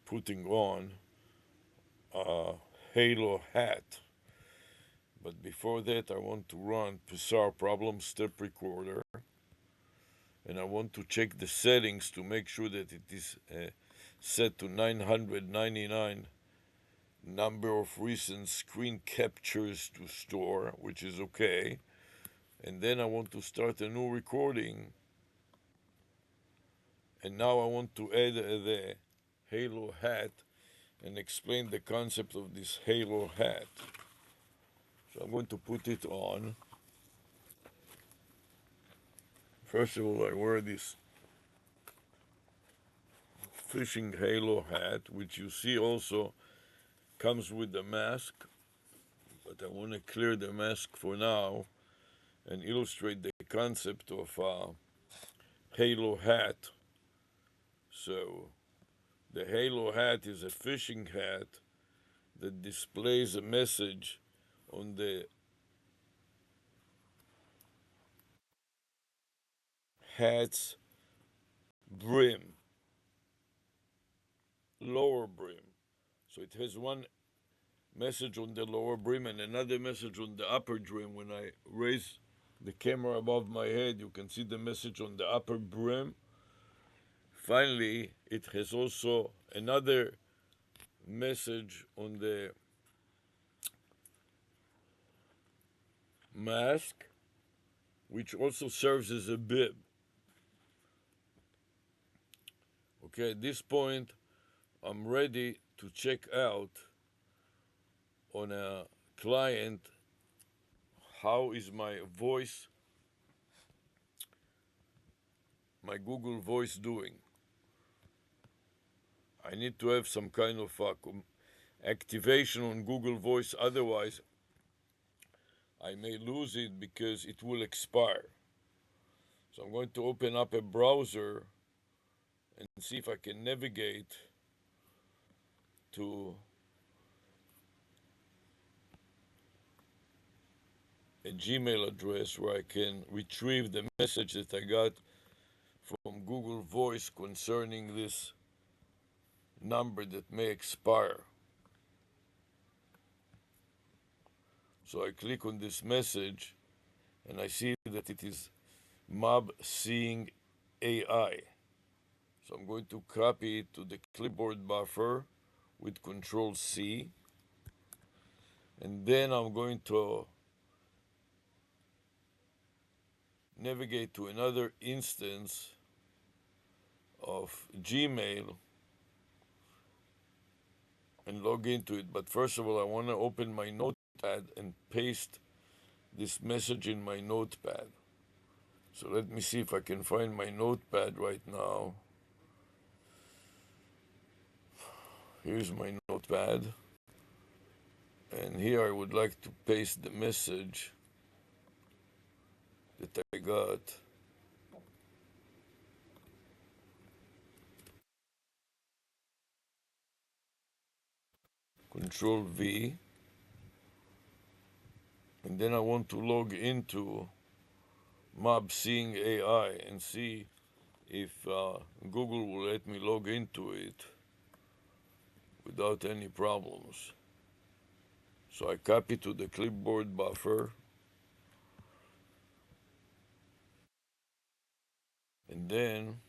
putting on a halo hat. But before that, I want to run Psar problem step recorder, and I want to check the settings to make sure that it is set to 999 number of recent screen captures to store, which is okay. And then I want to start a new recording, and now I want to add the halo hat and explain the concept of this halo hat. So I'm going to put it on. First of all, I wear this fishing halo hat, which you see also comes with the mask, but I want to clear the mask for now and illustrate the concept of a halo hat. So the halo hat is a fishing hat that displays a message on the hat's brim, lower brim. So it has one message on the lower brim and another message on the upper brim. When I raise the camera above my head, you can see the message on the upper brim. Finally, it has also another message on the mask, which also serves as a bib. Okay, at this point, I'm ready to check out on a client how is my voice, my Google Voice doing. I need to have some kind of activation on Google Voice, otherwise I may lose it because it will expire. So I'm going to open up a browser and see if I can navigate to a Gmail address where I can retrieve the message that I got from Google Voice concerning this number that may expire. So I click on this message and I see that it is Mob Seeing AI. So I'm going to copy it to the clipboard buffer with Control C, and then I'm going to navigate to another instance of Gmail and log into it. But first of all, I want to open my notepad and paste this message in my notepad. So let me see if I can find my notepad right now. Here's my notepad. And here I would like to paste the message that I got. Control V. And then I want to log into Mob Seeing AI and see if Google will let me log into it without any problems. So I copy to the clipboard buffer, and then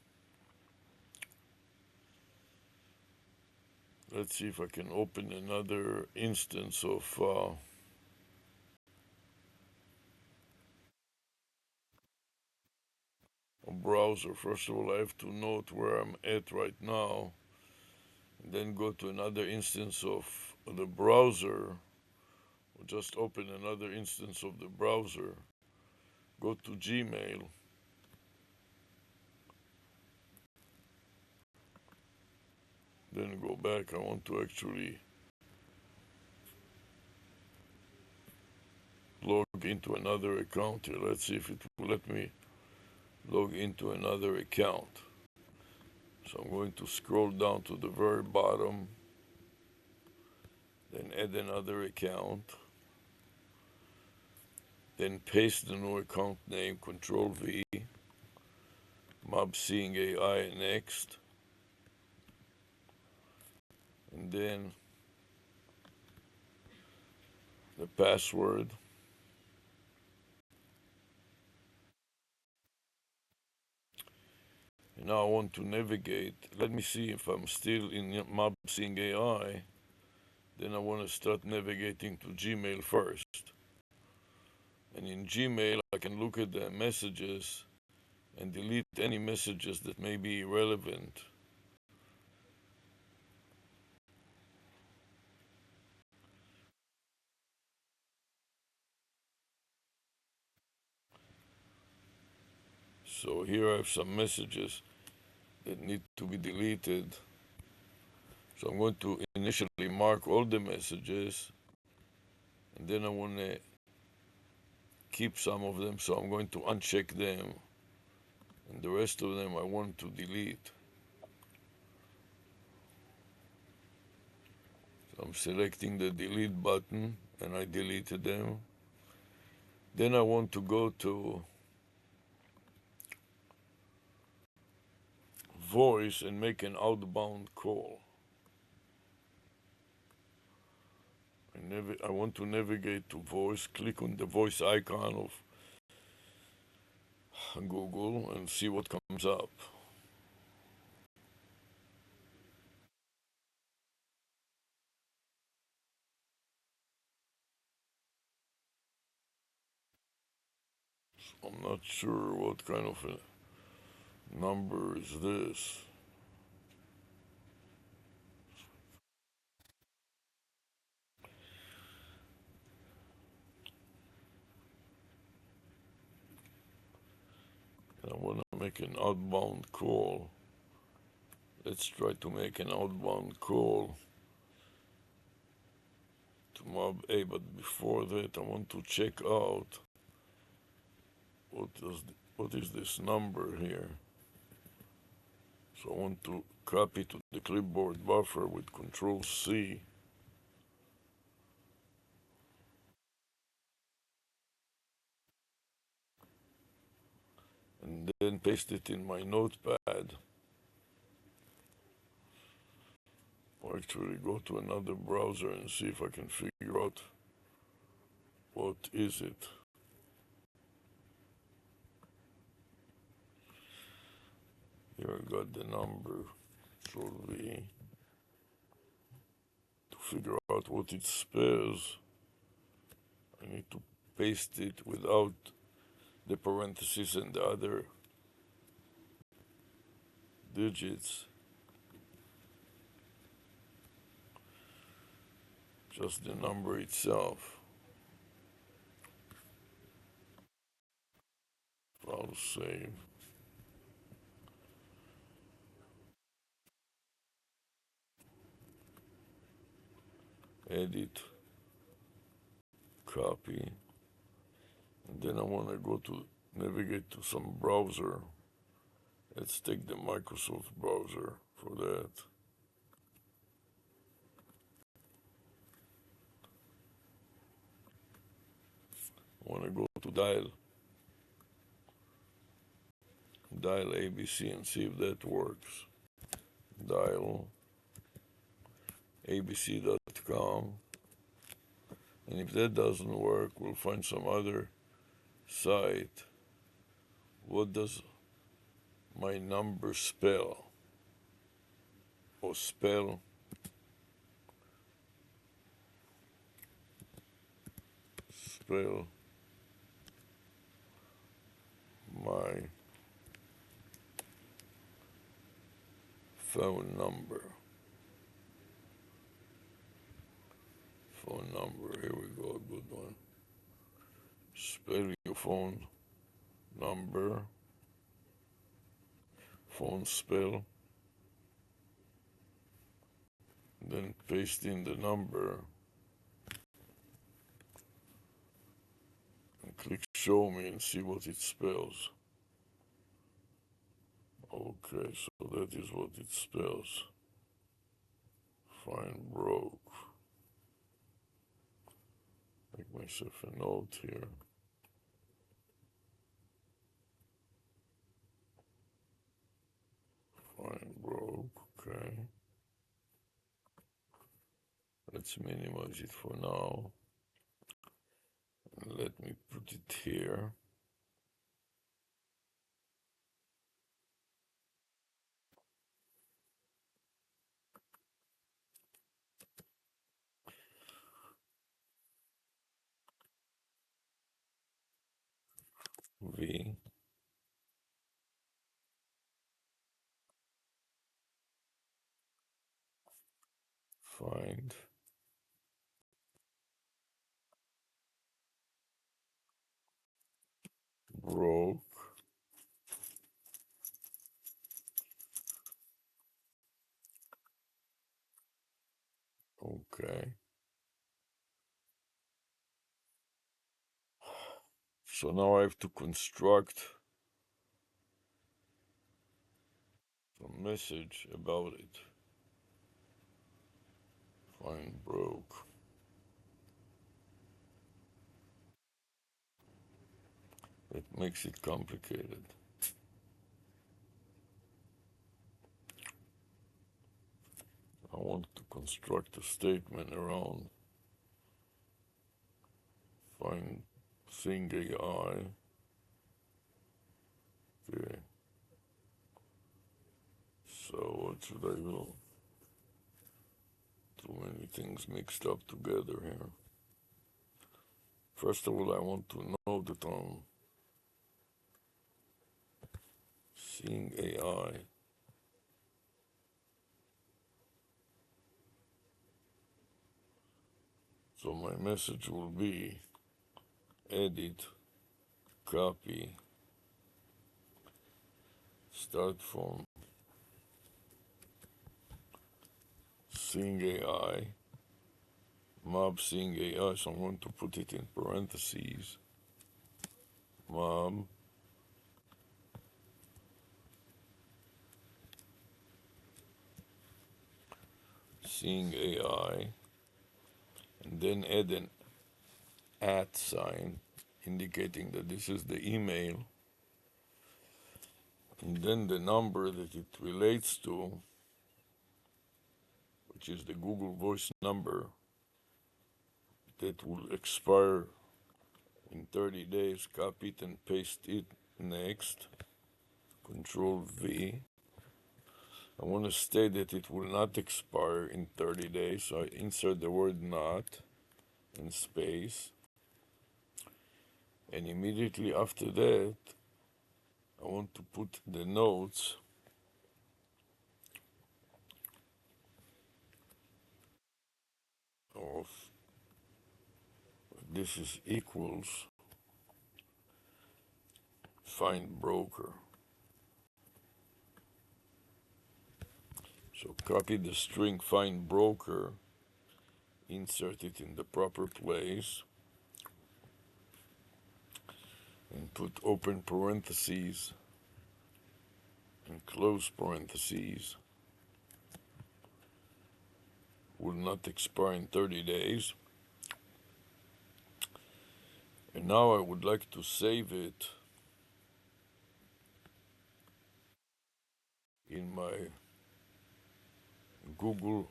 let's see if I can open another instance of a browser. First of all, I have to note where I'm at right now, and then go to another instance of the browser, or just open another instance of the browser, go to Gmail, then go back. I want to actually log into another account here. Let's see if it will let me log into another account. So I'm going to scroll down to the very bottom, then add another account, then paste the new account name, Control V, Mob Seeing AI next, and then the password. And now I want to navigate. Let me see if I'm still in Mobsing AI. Then I want to start navigating to Gmail first. And in Gmail, I can look at the messages and delete any messages that may be irrelevant. So here I have some messages that need to be deleted. So I'm going to initially mark all the messages, and then I want to keep some of them, so I'm going to uncheck them, and the rest of them I want to delete. So I'm selecting the delete button, and I deleted them. Then I want to go to voice and make an outbound call. I want to navigate to voice, click on the voice icon of Google and see what comes up. I'm not sure what kind of a number is this. I want to make an outbound call. Let's try to make an outbound call to Mob A, but before that I want to check out what is this number here. So I want to copy to the clipboard buffer with Control C. And then paste it in my notepad. Or actually go to another browser and see if I can figure out what is it. Here I got the number. Control V. To figure out what it spells, I need to paste it without the parentheses and the other digits. Just the number itself. File save. Edit. Copy. And then I want to go to navigate to some browser. Let's take the Microsoft browser for that. I want to go to dial ABC and see if that works. Dial abc.com, and if that doesn't work, we'll find some other site. What does my number spell? Or spell my phone number. Phone number, here we go, a good one. Spell your phone number. Phone spell. Then paste in the number. And click show me and see what it spells. Okay, so that is what it spells. Fine, broke. Make myself a note here. Fine, broke, okay. Let's minimize it for now. And let me put it here. V. Find. Broke. Okay. So now I have to construct a message about it. Find broke. It makes it complicated. I want to construct a statement around find thing AI. Okay. So what should I do? Too many things mixed up together here. First of all, I want to know that I'm seeing AI. So my message will be edit, copy, start from seeing AI, mob seeing AI. So I'm going to put it in parentheses. Mob seeing AI, and then add an @ sign indicating that this is the email, and then the number that it relates to, which is the Google Voice number that will expire in 30 days. Copy it and paste it next. Control V. I want to state that it will not expire in 30 days, so I insert the word not in space. And immediately after that, I want to put the notes of this is equals find broker. So copy the string find broker, insert it in the proper place, and put open parentheses and close parentheses. Will not expire in 30 days. And now I would like to save it in my Google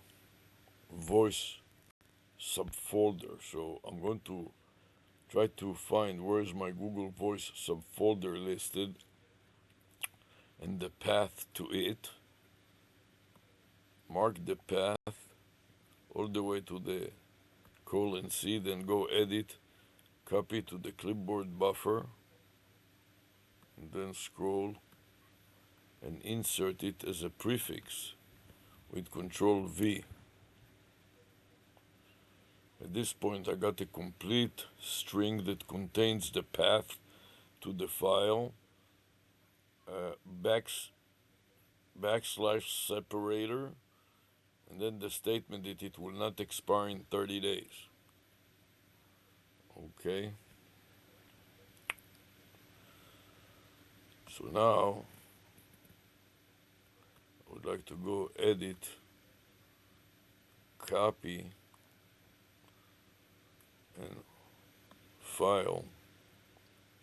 Voice subfolder. So I'm going to try to find where's my Google Voice subfolder listed and the path to it. Mark the path all the way to the :C, then go edit, copy to the clipboard buffer, and then scroll and insert it as a prefix with Control V. At this point, I got a complete string that contains the path to the file, backslash separator, and then the statement that it will not expire in 30 days. Okay. So now, I would like to go edit, copy, and file,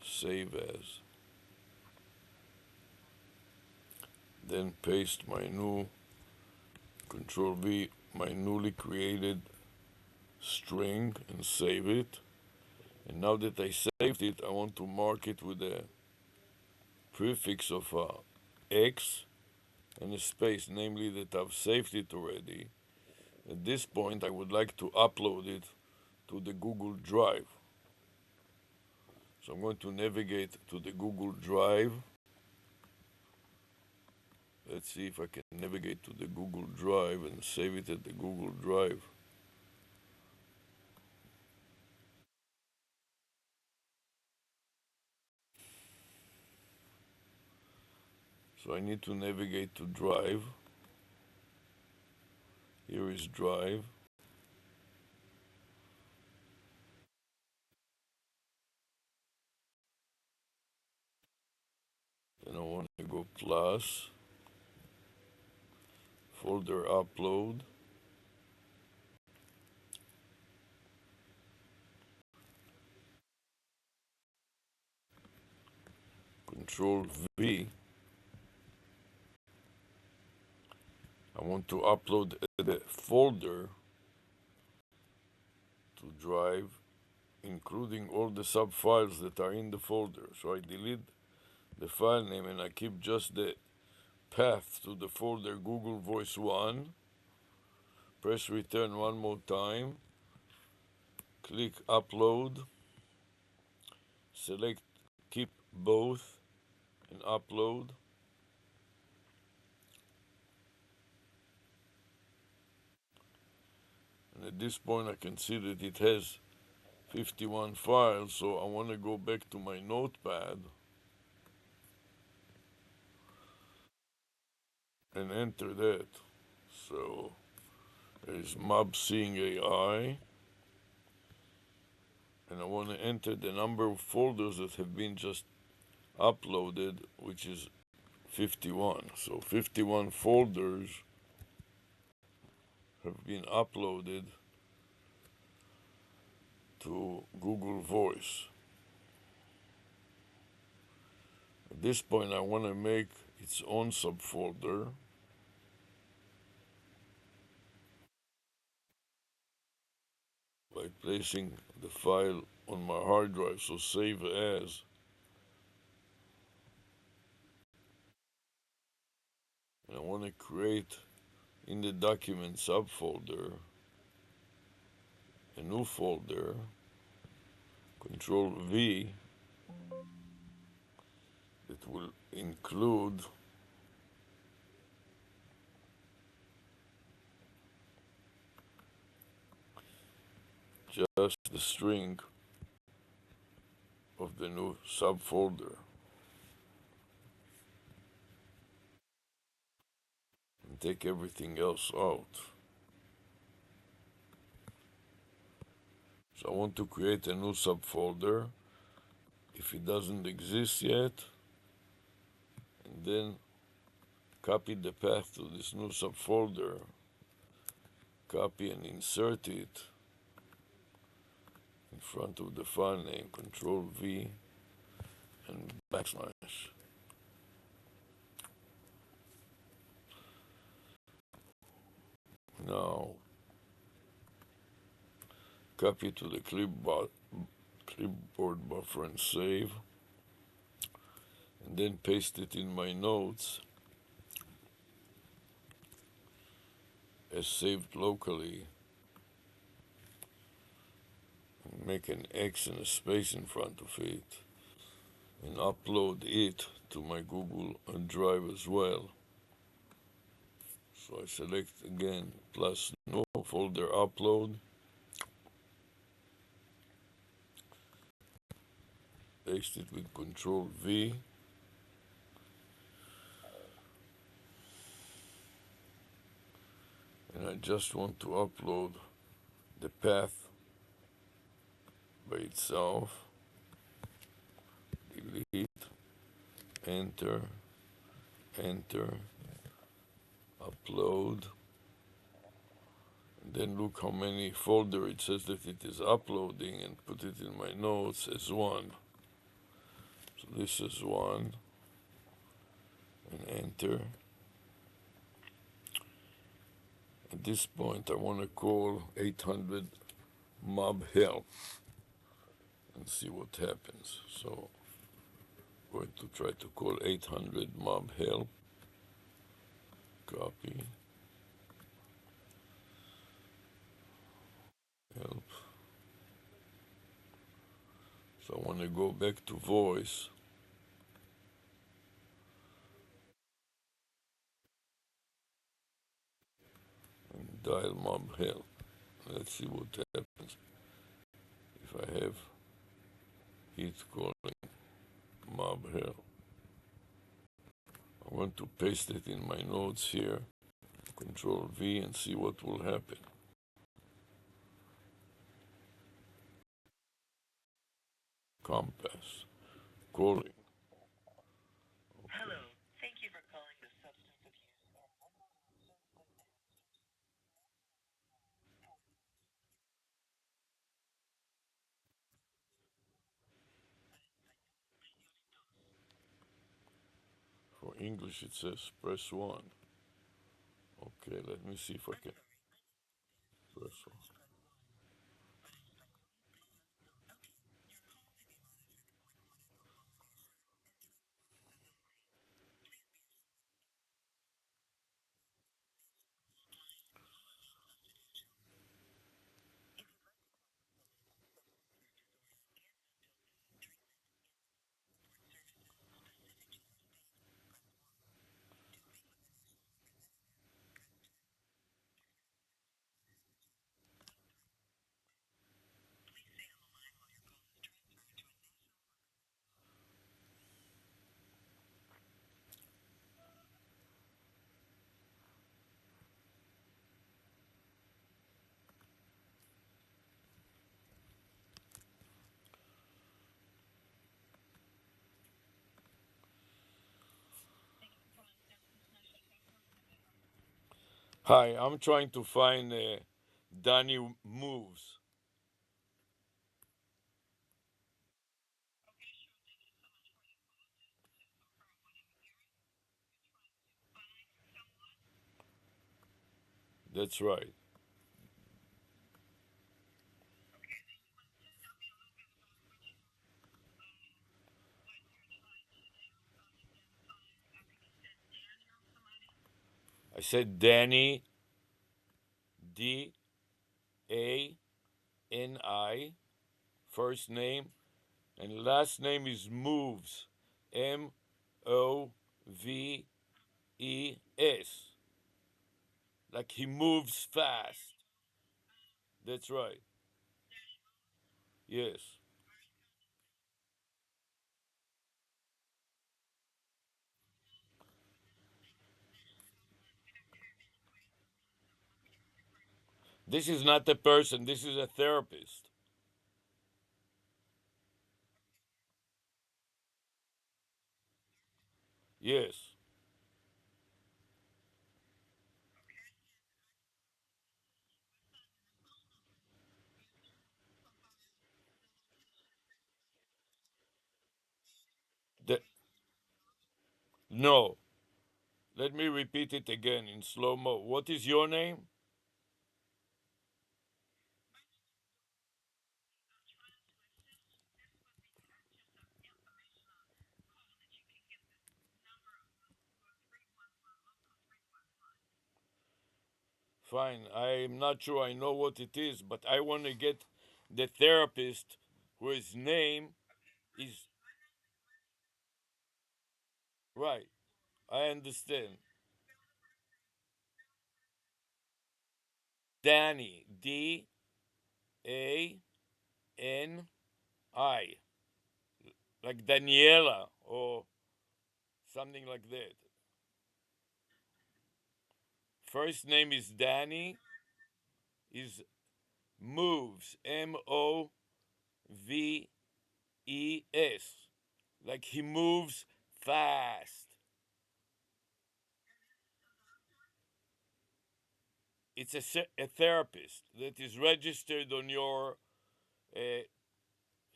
save as. Then paste my new Control V, my newly created string and save it. And now that I saved it, I want to mark it with a prefix of X and a space, namely that I've saved it already. At this point, I would like to upload it to the Google Drive. So I'm going to navigate to the Google Drive. Let's see if I can navigate to the Google Drive and save it at the Google Drive. So I need to navigate to Drive. Here is Drive. Then I want to go plus, folder upload. Control V. I want to upload the folder to Drive, including all the subfiles that are in the folder. So I delete the file name and I keep just the path to the folder Google Voice 1. Press return one more time. Click upload. Select keep both and upload. And at this point I can see that it has 51 files, so I want to go back to my notepad and enter that. So there's mob seeing AI, and I want to enter the number of folders that have been just uploaded, which is 51. So 51 folders have been uploaded to Google Voice. At this point, I want to make its own subfolder. By placing the file on my hard drive, so save as. And I want to create in the document subfolder a new folder, Control V, that will include just the string of the new subfolder and take everything else out. So I want to create a new subfolder if it doesn't exist yet, and then copy the path to this new subfolder, copy and insert it in front of the file name, Control V and backslash. Now copy to the clipboard buffer and save, and then paste it in my notes as saved locally. Make an X and a space in front of it and upload it to my Google Drive as well. So I select again plus no folder upload, paste it with Control V, and I just want to upload the path by itself. Delete, enter, enter, upload, and then look how many folder it says that it is uploading, and put it in my notes as 1. So this is 1, and enter. At this point I want to call 800 mob help and see what happens. So I'm going to try to call 800 mob help. Copy. Help. So I want to go back to voice and dial mob help. Let's see what happens if I have it calling mob help. I want to paste it in my notes here. Control V and see what will happen. Compass. Calling. Hello. Thank you for calling the substance abuse. For English it says press 1. Okay, let me see if I can press 1. Hi, I'm trying to find Danny Moves. That's right. I said Danny, Dani, first name, and last name is Moves, Moves, like he moves fast. That's right. Yes. This is not a person, this is a therapist. Yes. The, no. Let me repeat it again in slow mo. What is your name? Fine. I'm not sure I know what it is, but I want to get the therapist whose name is right. I understand. Danny. Dani. Like Daniela or something like that. First name is Danny, is moves, Moves. Like he moves fast. It's a therapist that is registered on your uh,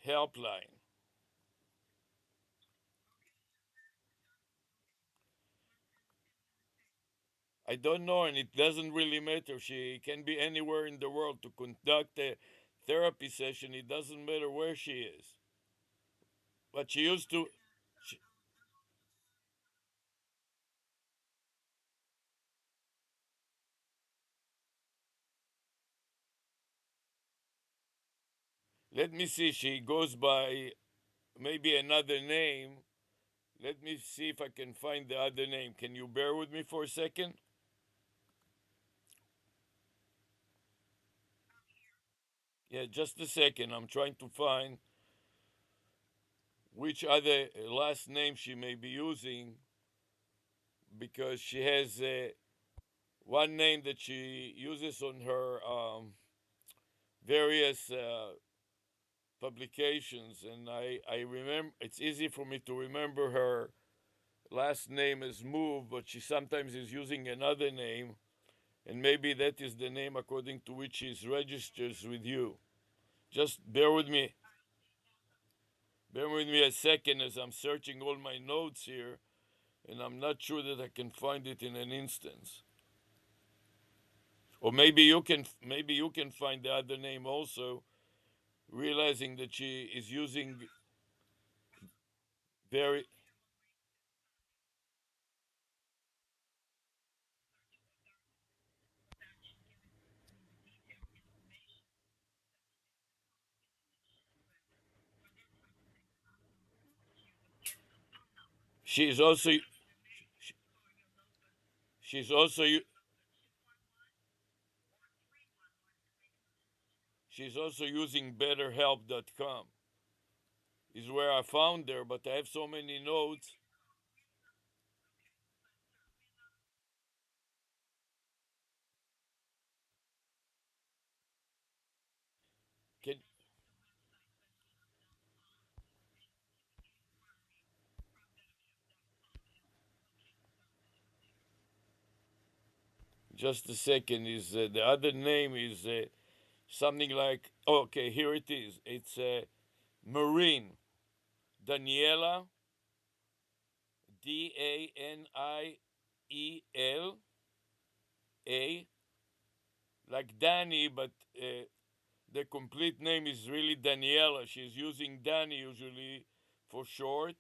helpline. I don't know, and it doesn't really matter. She can be anywhere in the world to conduct a therapy session, it doesn't matter where she is. But she used to. She, let me see. She goes by maybe another name. Let me see if I can find the other name. Can you bear with me for a second? Yeah, just a second. I'm trying to find which other last name she may be using because she has one name that she uses on her various publications, and I remember it's easy for me to remember her last name is Move, but she sometimes is using another name, and maybe that is the name according to which she registers with you. Just bear with me a second as I'm searching all my notes here, and I'm not sure that I can find it in an instance. Or maybe you can find the other name also, realizing that she is using very. She's also she's also she's also using BetterHelp.com. Is where I found her, but I have so many notes. Can just a second. Is the other name is something like, oh, okay, here it is. It's Marine Daniela, Daniel, like Danny, but the complete name is really Daniela. She's using Danny usually for short.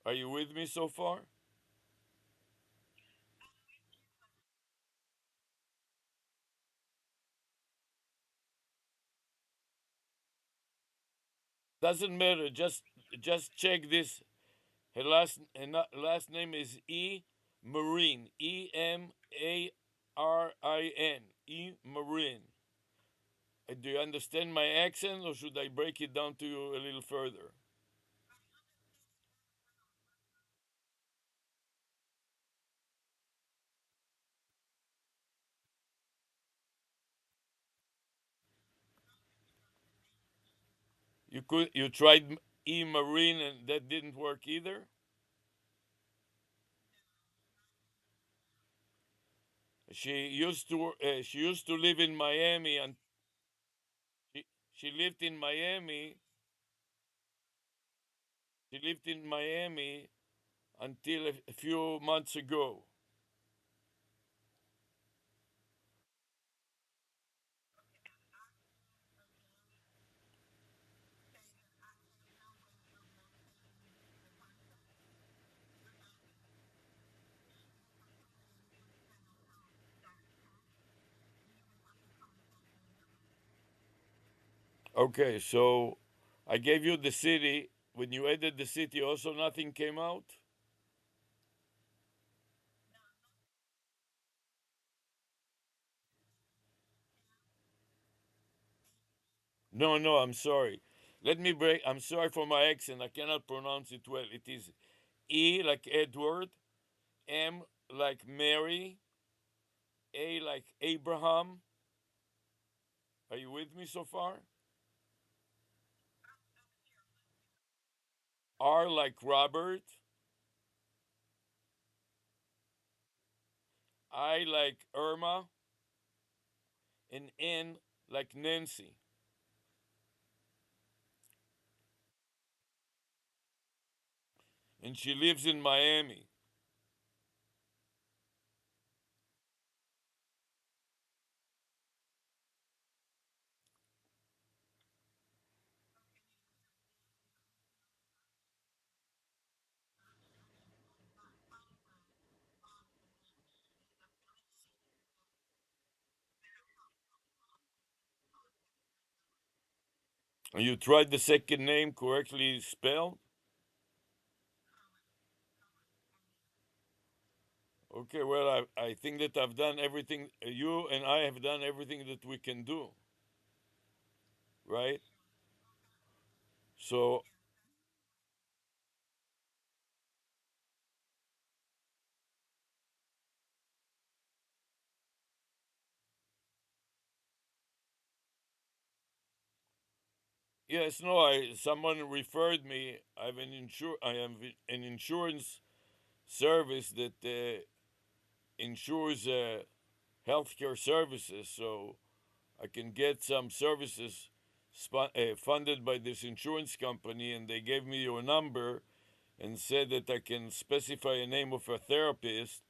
Are you with me so far? Doesn't matter. Just check this. Her last name is Marin. Emarin. Marin. Do you understand my accent, or should I break it down to you a little further? You tried Marin and that didn't work either. She used to live in Miami, and she, she lived in Miami. She lived in Miami until a few months ago. Okay, so I gave you the city. When you added the city, also nothing came out. No, no, I'm sorry. Let me break. I'm sorry for my accent. I cannot pronounce it well. It is E like Edward, M like Mary, A like Abraham. Are you with me so far? R like Robert, I like Irma, and N like Nancy. And she lives in Miami. And you tried the second name correctly spelled? Okay, well, I think that I've done everything, you and I have done everything that we can do, right? So, yes, no, someone referred me. I have an insurance service that insures healthcare services, so I can get some services funded by this insurance company, and they gave me your number and said that I can specify a name of a therapist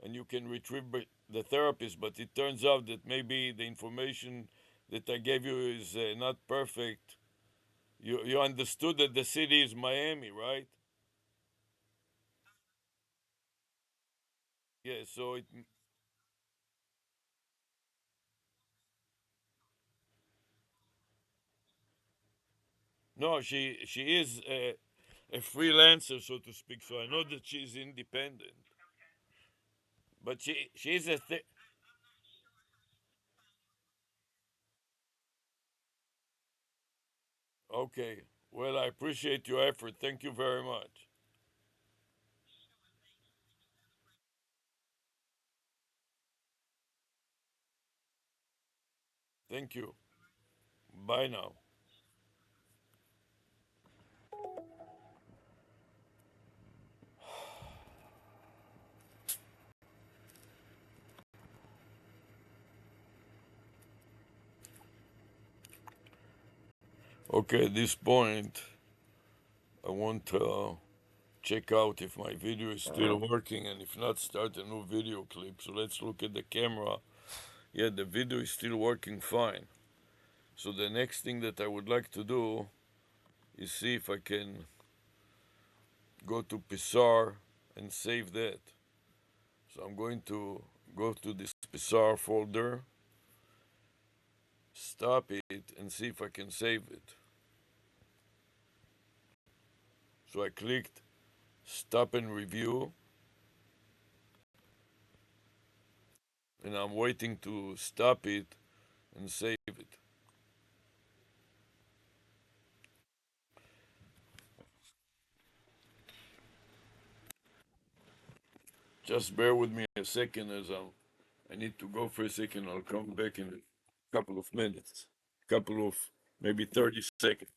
and you can retrieve the therapist. But it turns out that maybe the information that I gave you is not perfect. You understood that the city is Miami, right? Yeah. So it no, she is a freelancer, so to speak. So I know that she's independent, but she's okay. Well, I appreciate your effort. Thank you very much. Thank you. Bye now. Okay, at this point, I want to check out if my video is still working, and if not, start a new video clip. So let's look at the camera. Yeah, the video is still working fine. So the next thing that I would like to do is see if I can go to Pixar and save that. So I'm going to go to this Pixar folder, stop it, and see if I can save it. So I clicked stop and review, and I'm waiting to stop it and save it. Just bear with me a second as I need to go for a second. I'll come back in a couple of minutes, couple of maybe 30 seconds.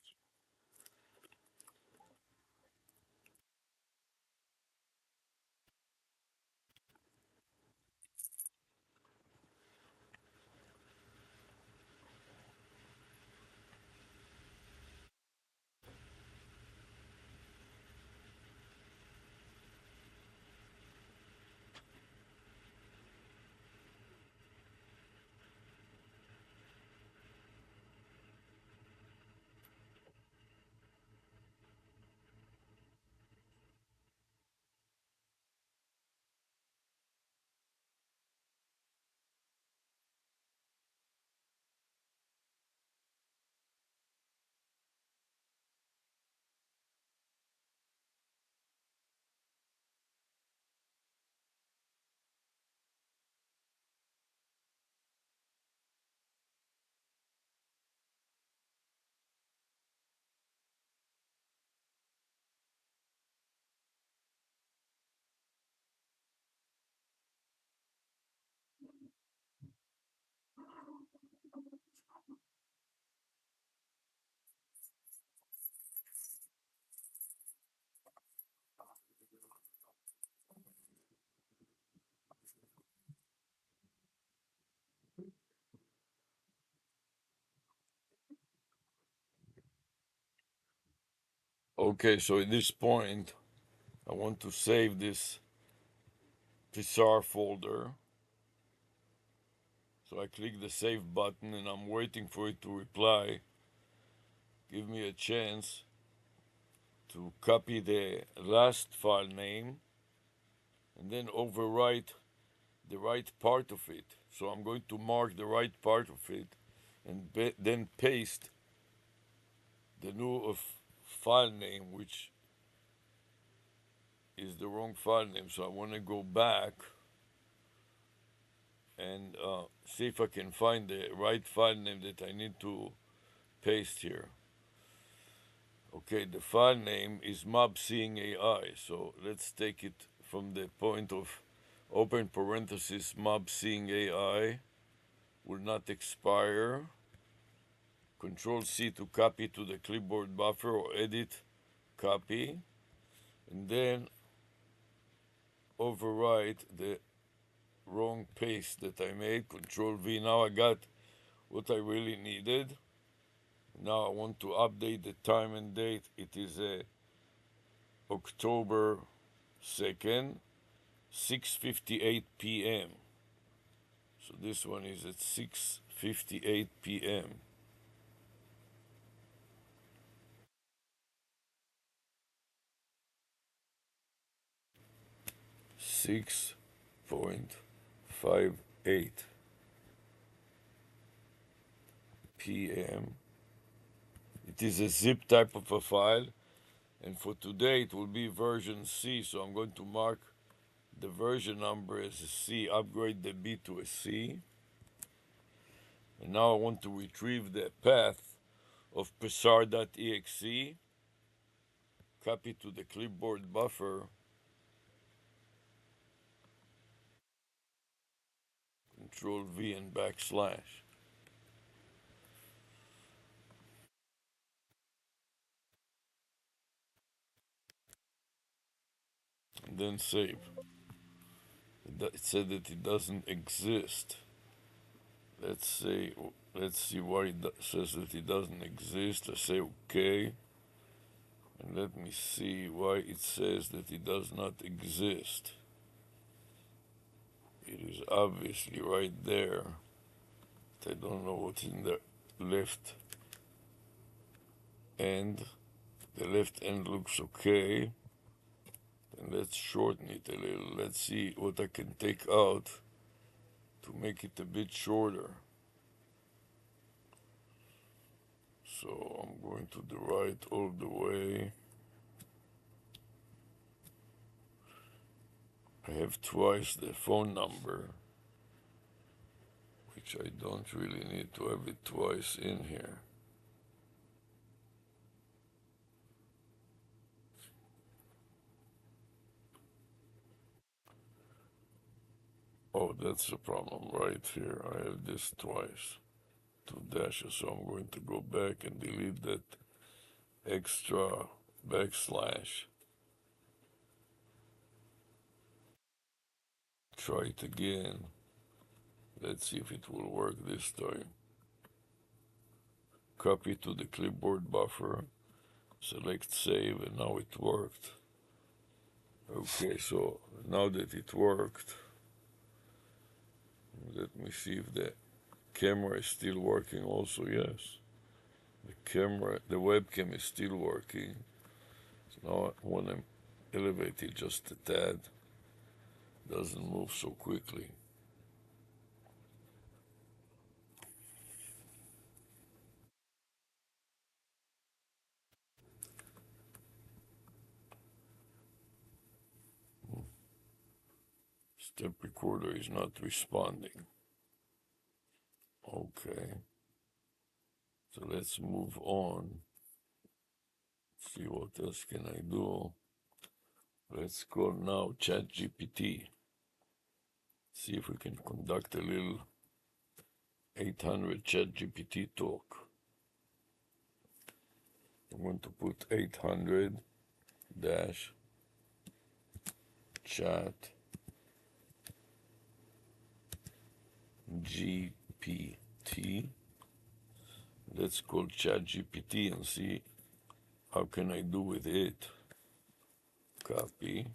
Okay, so at this point, I want to save this Pixar folder. So I click the save button and I'm waiting for it to reply. Give me a chance to copy the last file name and then overwrite the right part of it. So I'm going to mark the right part of it and then paste the new file name, which is the wrong file name. So I want to go back and see if I can find the right file name that I need to paste here. Okay, the file name is mob seeing AI. So let's take it from the point of open parenthesis mob seeing AI will not expire. Control C to copy to the clipboard buffer or edit, copy, and then overwrite the wrong paste that I made. Control V. Now I got what I really needed. Now I want to update the time and date. It is October 2nd, 6:58 p.m. So this one is at 6:58 p.m. 6:58 p.m. It is a zip type of a file, and for today it will be version C. So I'm going to mark the version number as a C, upgrade the B to a C. And now I want to retrieve the path of pesar.exe, copy to the clipboard buffer, Control V and backslash. And then save. It said that it doesn't exist. Let's see why it says that it doesn't exist. I say okay. And let me see why it says that it does not exist. It is obviously right there. I don't know what's in the left end. The left end looks okay. And let's shorten it a little. Let's see what I can take out to make it a bit shorter. So I'm going to the right all the way. I have twice the phone number, which I don't really need to have it twice in here. Oh, that's the problem right here. I have this twice. Two dashes, so I'm going to go back and delete that extra backslash. Try it again. Let's see if it will work this time. Copy to the clipboard buffer. Select save, and now it worked. Okay, so now that it worked, let me see if the camera is still working also. Yes, the webcam is still working. So now I want to elevate it just a tad. Doesn't move so quickly. Step recorder is not responding. Okay. So let's move on. See what else can I do. Let's call now ChatGPT. See if we can conduct a little 800 ChatGPT talk. I'm going to put 800 dash chat GPT. Let's call ChatGPT and see how can I do with it. Copy,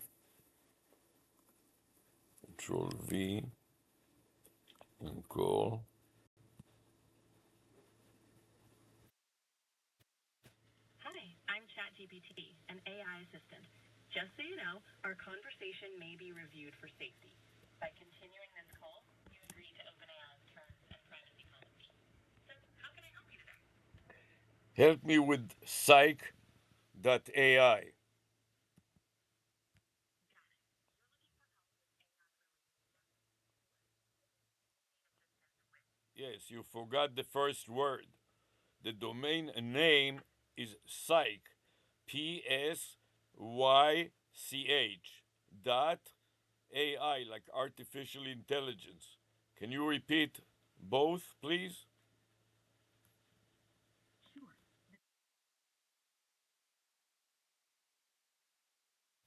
Control V, and call. Hi, I'm ChatGPT, an AI assistant. Just so you know, our conversation may be reviewed for safety. By continuing this call, you agree to OpenAI's terms and privacy policy. So, how can I help you today? Help me with psych.ai. Yes, you forgot the first word. The domain name is psych, PSYCH dot AI, like artificial intelligence. Can you repeat both, please?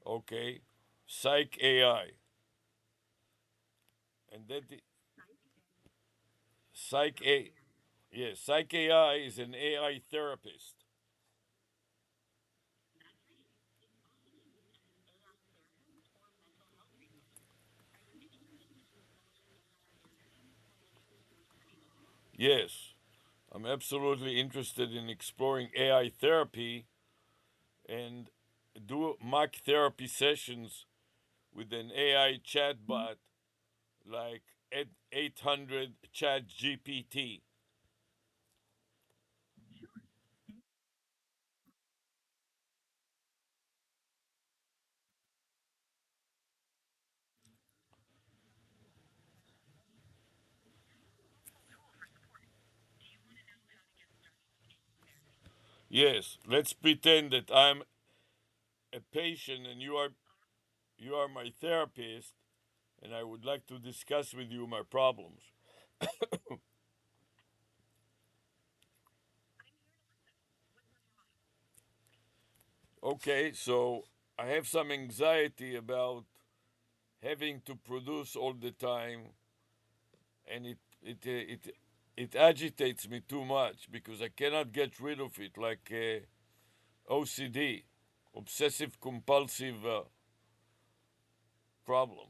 Okay. Psych AI. And that Psych A. Yes, Psych AI is an AI therapist. Yes, I'm absolutely interested in exploring AI therapy and do mock therapy sessions with an AI chatbot like 800 Chat GPT. Yes, let's pretend that I'm a patient and you are my therapist and I would like to discuss with you my problems. Okay, so I have some anxiety about having to produce all the time, and it agitates me too much because I cannot get rid of it, like OCD, obsessive compulsive problem.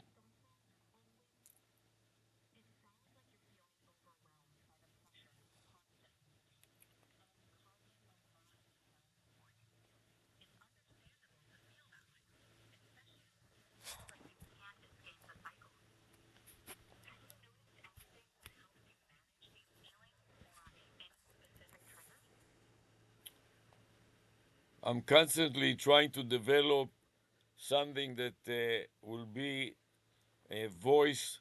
I'm constantly trying to develop something that will be a voice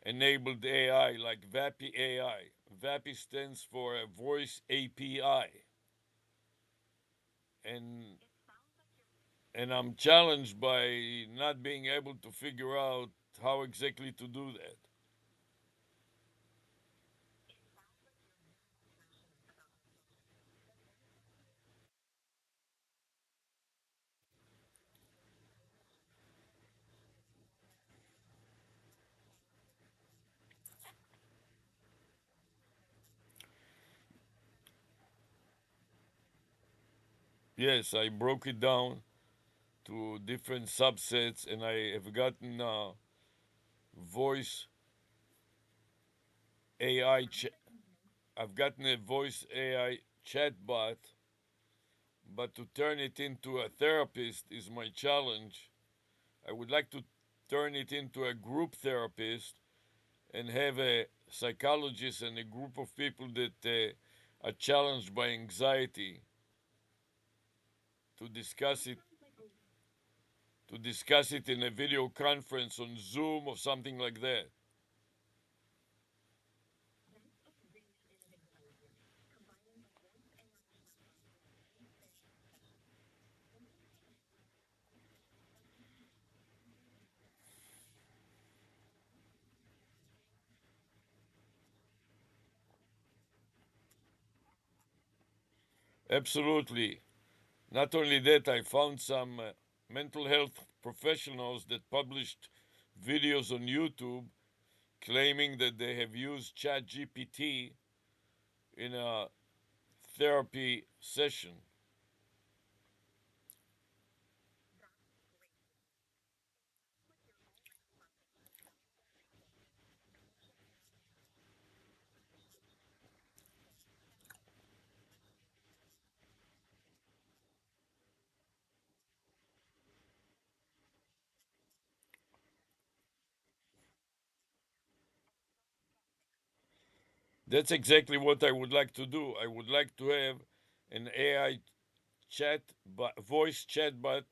enabled AI like VAPI AI. VAPI stands for a Voice API. And I'm challenged by not being able to figure out how exactly to do that. Yes, I broke it down to different subsets, and I have gotten voice AI. I've gotten a voice AI chatbot, but to turn it into a therapist is my challenge. I would like to turn it into a group therapist and have a psychologist and a group of people that are challenged by anxiety to discuss it in a video conference on Zoom or something like that. Absolutely. Not only that, I found some mental health professionals that published videos on YouTube claiming that they have used ChatGPT in a therapy session. That's exactly what I would like to do. I would like to have an AI voice chatbot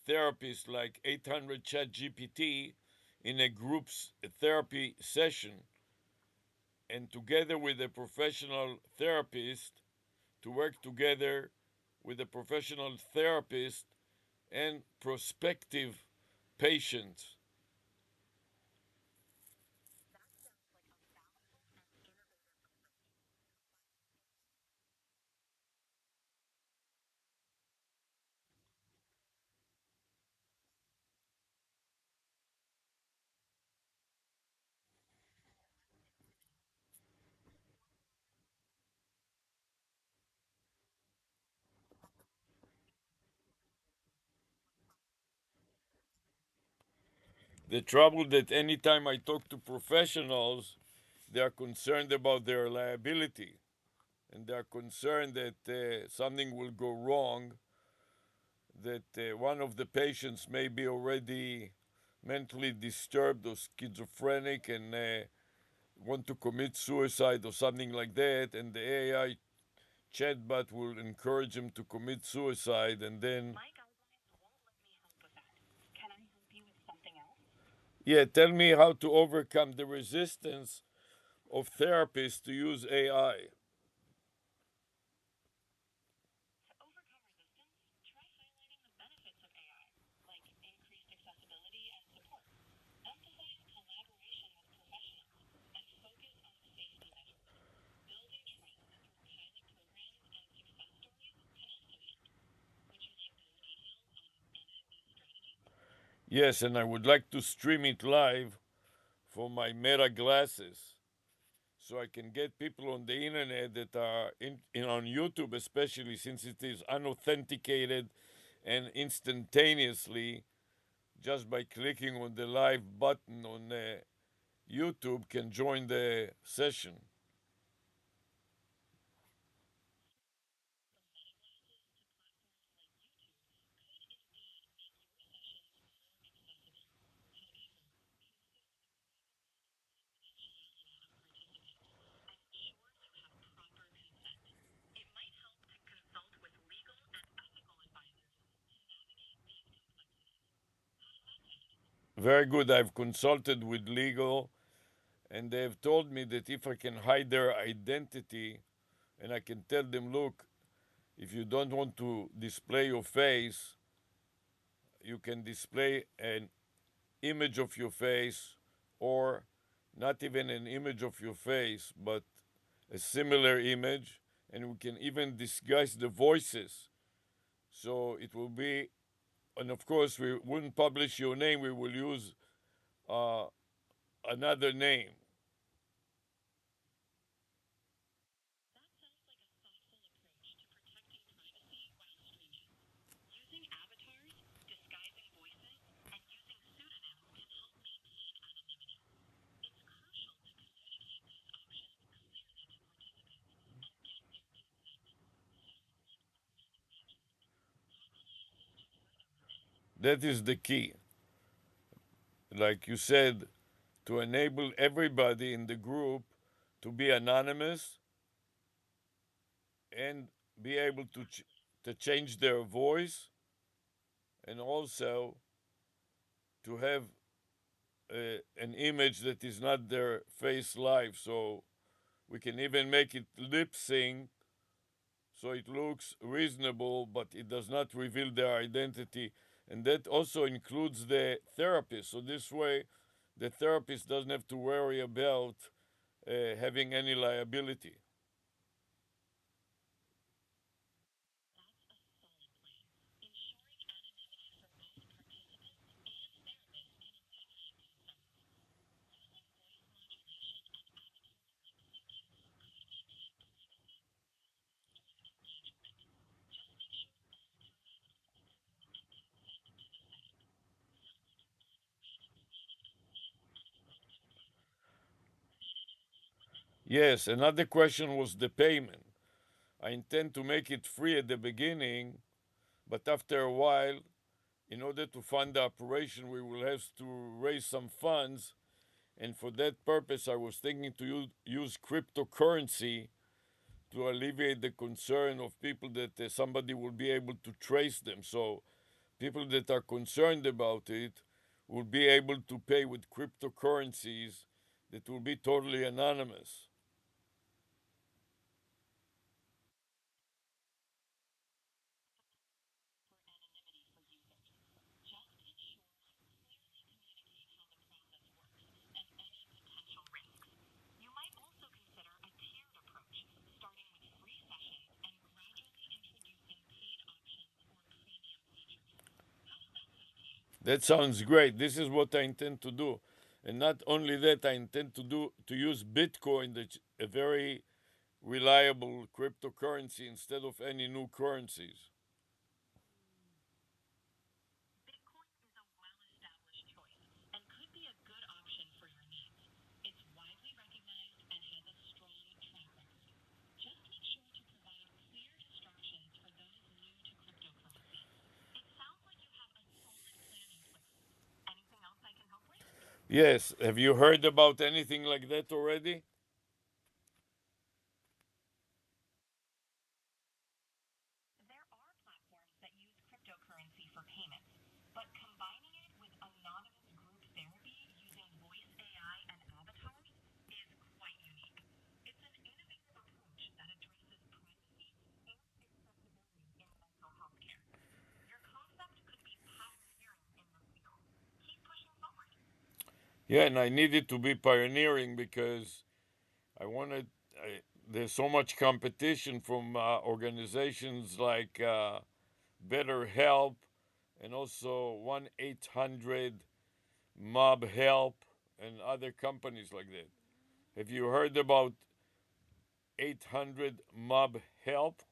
therapist like 800 chat GPT in a group's therapy session, and together with a professional therapist to work together with a professional therapist and prospective patients. The trouble that anytime I talk to professionals, they are concerned about their liability, and they are concerned that something will go wrong, that one of the patients may be already mentally disturbed or schizophrenic and want to commit suicide or something like that, and the AI chatbot will encourage him to commit suicide, and then My guidelines won't let me help with that. Can I help you with something else? yeah, tell me how to overcome the resistance of therapists to use AI. To overcome resistance, try highlighting the benefits of AI, like increased accessibility and support. Emphasize collaboration with professionals and focus on safety measures. Building trust through pilot programs and success stories can also help. Would you like more details on any of these strategies? Yes, and I would like to stream it live for my Meta glasses so I can get people on the internet that are on YouTube, especially since it is unauthenticated and instantaneously just by clicking on the live button on YouTube can join the session. It might help to consult with legal and ethical advisors to navigate these complexities. How does that sound? Very good. I've consulted with legal, and they have told me that if I can hide their identity and I can tell them, look, if you don't want to display your face, you can display an image of your face, or not even an image of your face, but a similar image, and we can even disguise the voices. So it will be, and of course, we wouldn't publish your name, we will use uh, another name. That sounds like a thoughtful approach to protecting privacy while streaming. Using avatars, disguising voices, and using pseudonyms can help maintain anonymity. It's crucial to communicate these options clearly to participants and get their consent. So, how can I assist you further with this? That is the key. Like you said, to enable everybody in the group to be anonymous and be able to change their voice, and also to have an image that is not their face live. So we can even make it lip sync so it looks reasonable, but it does not reveal their identity. And that also includes the therapist. So this way, the therapist doesn't have to worry about having any liability. That's a solid plan. Ensuring anonymity for both participants and therapists can alleviate concerns. Using voice modulation and avatar lip syncing could maintain privacy while fostering engagement. Just make sure all parties are aware and consent to the setting. Sounds like you're on your way to creating a safe and effective platform. Need any more help with this? Yes, another question was the payment. I intend to make it free at the beginning, but after a while, in order to fund the operation, we will have to raise some funds. And for that purpose, I was thinking to use cryptocurrency to alleviate the concern of people that somebody will be able to trace them. So people that are concerned about it will be able to pay with cryptocurrencies that will be totally anonymous. For anonymity for users. Just ensure you clearly communicate how the process works and any potential risks. You might also consider a tiered approach, starting with free sessions and gradually introducing paid options or premium features. How does that sound to you? That sounds great. This is what I intend to do. And not only that, I intend to use Bitcoin, that's a very reliable cryptocurrency, instead of any new currencies. Bitcoin is a well-established choice and could be a good option for your needs. It's widely recognized and has a strong track record. Just make sure to provide clear instructions for those new to cryptocurrency. It sounds like you have a solid plan in place. Anything else I can help with? Yes, have you heard about anything like that already? There are platforms that use cryptocurrency for payments, but combining it with anonymous group therapy using voice AI and avatars is quite unique. It's an innovative approach that addresses privacy and accessibility in mental health care. Your concept could be pioneering in this field. Keep pushing forward. Yeah, and I needed to be pioneering because I wanted. There's so much competition from organizations like Better Help and also 1-800 Mob Help and other companies like that. Have you heard about 800 Mob Help?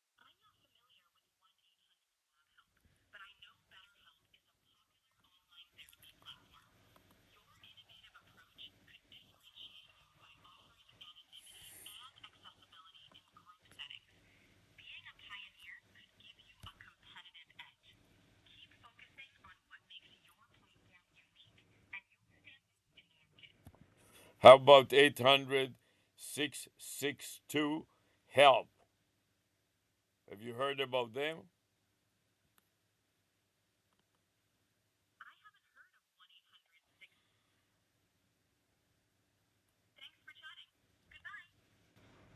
I'm not familiar with 1-800 Mob Help, but I know BetterHelp is a popular online therapy platform. Your innovative approach could differentiate you by offering anonymity and accessibility in group settings. Being a pioneer could give you a competitive edge. Keep focusing on what makes your platform unique, and you'll stand out in the market. How about 800-662 HELP? Have you heard about them? I haven't heard of 1-800-6. Thanks for chatting. Goodbye.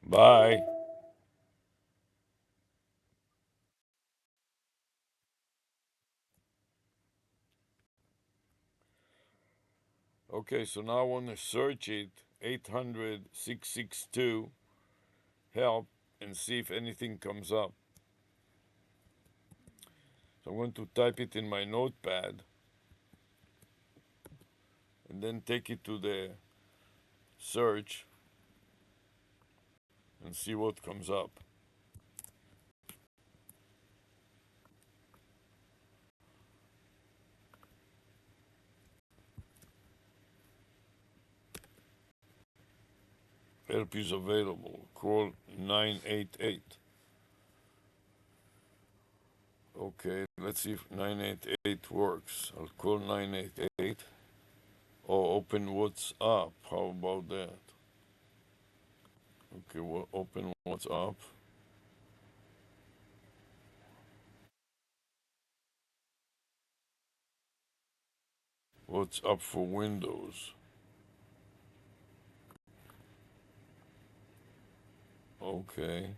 Bye. Okay, so now I want to search it, 800-662 HELP, and see if anything comes up. So I'm going to type it in my notepad and then take it to the search and see what comes up. Help is available. Call 988. Okay, let's see if 988 works. I'll call 988 or open WhatsApp. How about that? Okay, well, open WhatsApp. WhatsApp for Windows. Okay.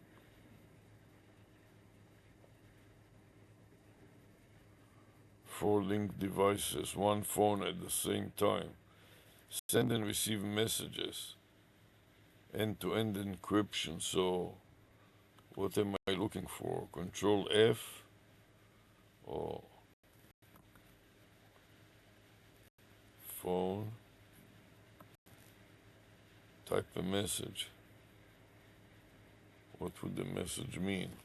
Four linked devices, one phone at the same time. Send and receive messages. End-to-end encryption. So, what am I looking for? Control F or phone? Type a message. What would the message mean?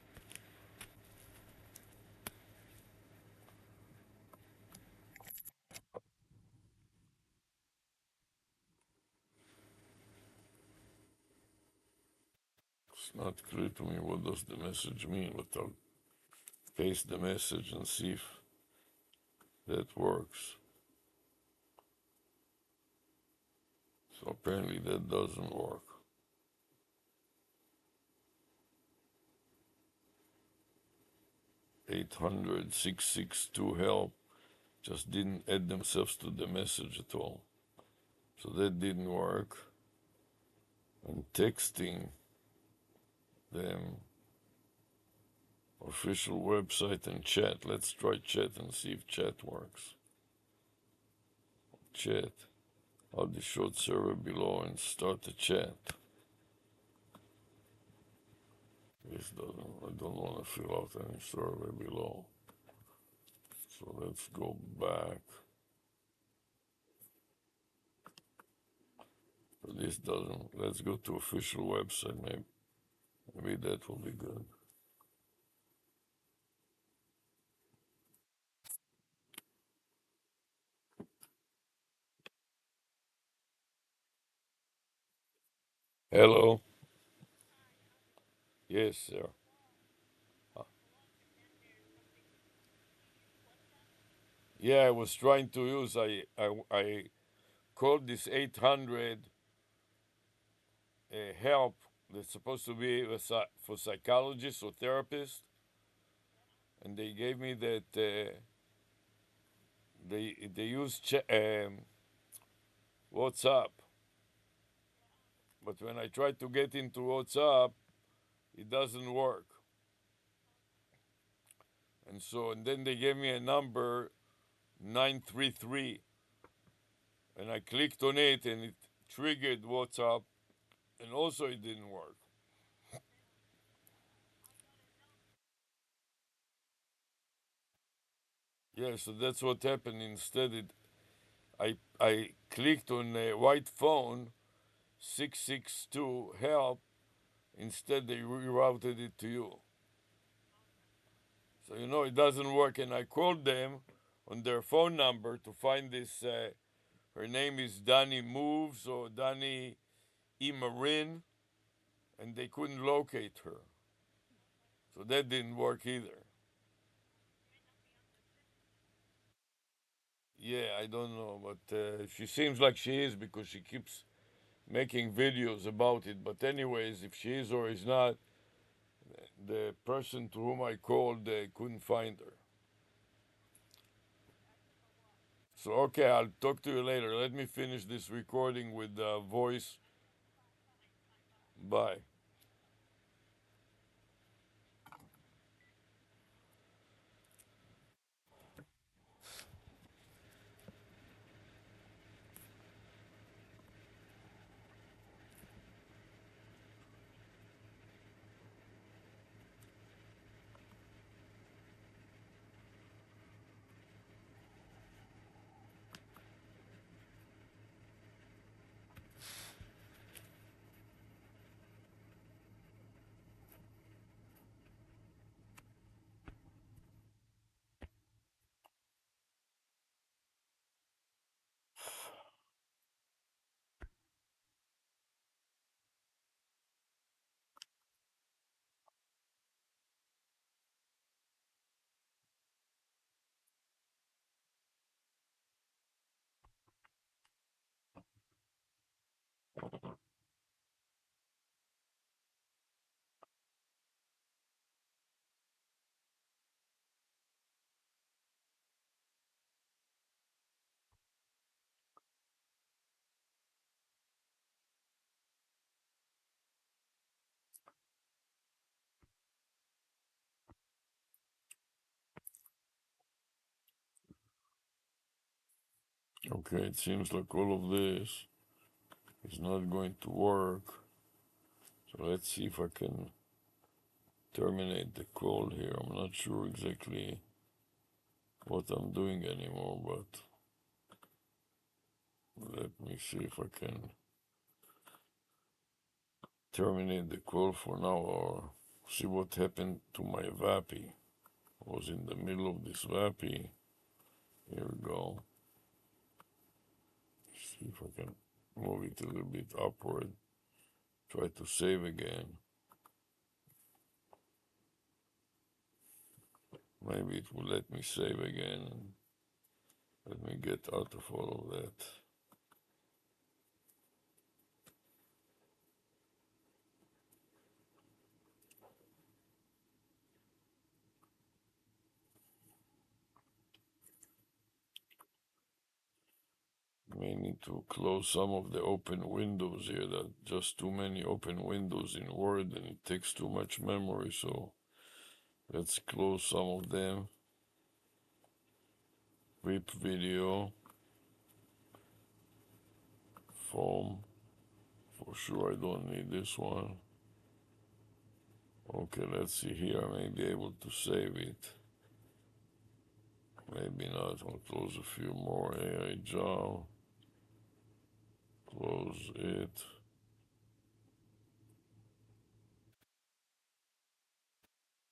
It's not clear to me what does the message mean, but I'll paste the message and see if that works. So apparently that doesn't work. 800-662-HELP just didn't add themselves to the message at all. So that didn't work. And texting them official website and chat. Let's try chat and see if chat works. Chat. Add the short server below and start the chat. This doesn't, I don't want to fill out any survey below. So let's go back. This doesn't, let's go to official website. Maybe that will be good. Hello. Yes, sir. Uh, Yeah, I was trying to use. I called this 800 help. That's supposed to be for psychologists or therapists, and they gave me that they use WhatsApp. But when I try to get into WhatsApp, it doesn't work. And then they gave me a number 933, and I clicked on it, and it triggered WhatsApp, and also it didn't work. Yeah, so that's what happened. Instead, I clicked on a white phone 662 help. Instead, they rerouted it to you. So it doesn't work, and I called them on their phone number to find this. Her name is Dani Moves or Dani E. Marin, and they couldn't locate her. So that didn't work either. Yeah, I don't know, but she seems like she is because she keeps making videos about it. But anyways, if she is or is not, the person to whom I called couldn't find her. So okay, I'll talk to you later. Let me finish this recording with voice. Bye. Okay, it seems like all of this is not going to work. So let's see if I can terminate the call here. I'm not sure exactly what I'm doing anymore, but let me see if I can terminate the call for now or see what happened to my VAPI. I was in the middle of this VAPI. Here we go. See if I can move it a little bit upward. Try to save again. Maybe it will let me save again. Let me get out of all of that. need to close some of the open windows here. That just too many open windows in Word and it takes too much memory. So let's close some of them. Rip video. Foam. For sure I don't need this one. Okay, let's see here. I may be able to save it. Maybe not. I'll close a few more. AI job. Close it.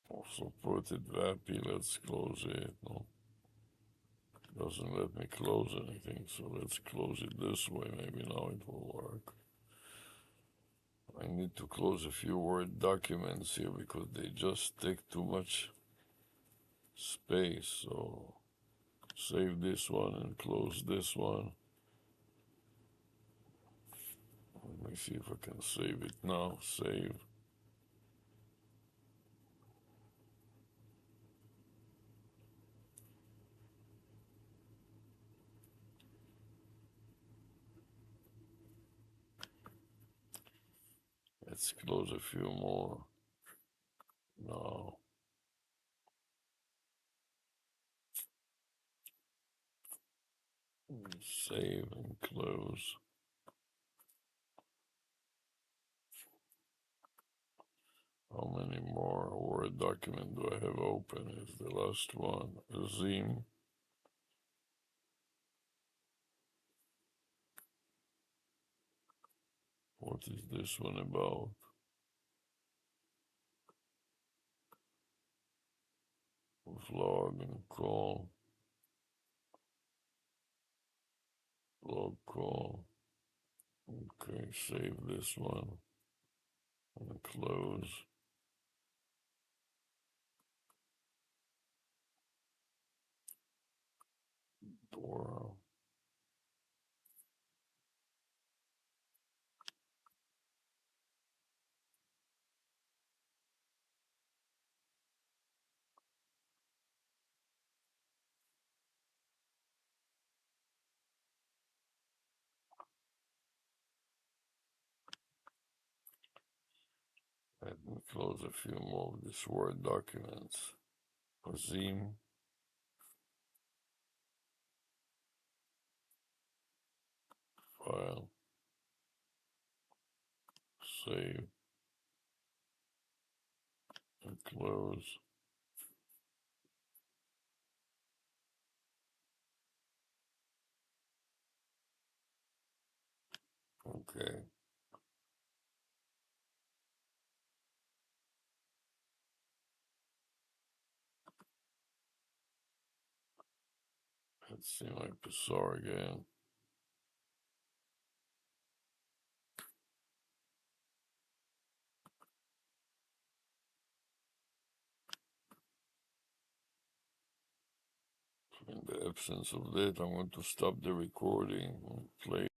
Also put it vappy. Let's close it. No, doesn't let me close anything. So let's close it this way. Maybe now it will work. I need to close a few Word documents here because they just take too much space. So save this one and close this one. Let me see if I can save it now. Save. Let's close a few more. Now. Save and close. How many more Word document do I have open? Is the last one. Zim. What is this one about? Vlog and call. Vlog call. Okay, save this one and close. Dora. Let me close a few more of these Word documents. Zim. File. Save and close. Okay. Let's see my Psar again. In the absence of that, I'm going to stop the recording and play